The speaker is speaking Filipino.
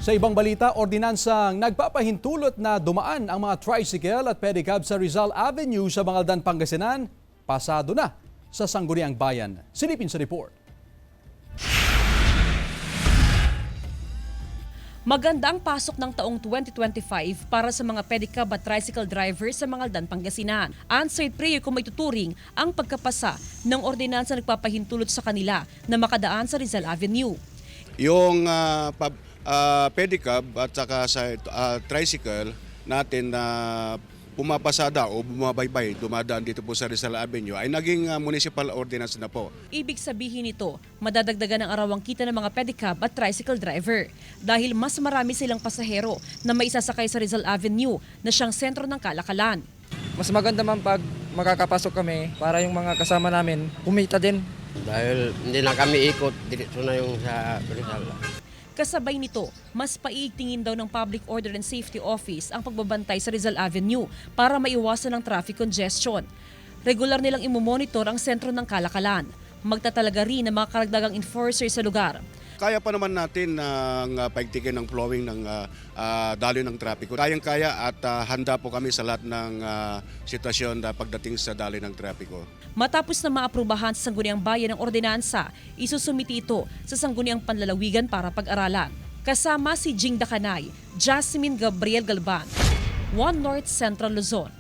Sa ibang balita, ordinansang nagpapahintulot na dumaan ang mga tricycle at pedicab sa Rizal Avenue sa Bangaldan, Pangasinan, pasado na sa Sangguniang Bayan. Silipin sa report. Maganda ang pasok ng taong 2025 para sa mga pedicab at tricycle drivers sa Bangaldan, Pangasinan. Answered prayer kung may tuturing ang pagkapasa ng ordinansa nagpapahintulot sa kanila na makadaan sa Rizal Avenue. Yung pedicab at saka sa tricycle natin na pumapasada o bumabaybay, dumadaan dito po sa Rizal Avenue ay naging municipal ordinance na po. Ibig sabihin nito, madadagdagan ang arawang kita ng mga pedicab at tricycle driver dahil mas marami silang pasahero na maisasakay sa Rizal Avenue na siyang sentro ng kalakalan. Mas maganda man pag makakapasok kami para yung mga kasama namin kumita din. Dahil hindi na kami ikot, dito na yung sa Rizal. Kasabay nito, mas paiigtingin daw ng Public Order and Safety Office ang pagbabantay sa Rizal Avenue para maiwasan ang traffic congestion. Regular nilang imomonitor ang sentro ng kalakalan. Magtatalaga rin ng mga karagdagang enforcer sa lugar. Kaya pa naman natin ang paigtingin ng flowing ng daloy ng trapiko. Kayang-kaya at handa po kami sa lahat ng sitwasyon pagdating sa daloy ng trapiko. Matapos na maaprubahan sa Sangguniang Bayan ng ordinansa, isusumiti ito sa Sangguniang Panlalawigan para pag-aralan. Kasama si Jing Dakanay, Jasmine Gabriel Galban, One North Central Luzon.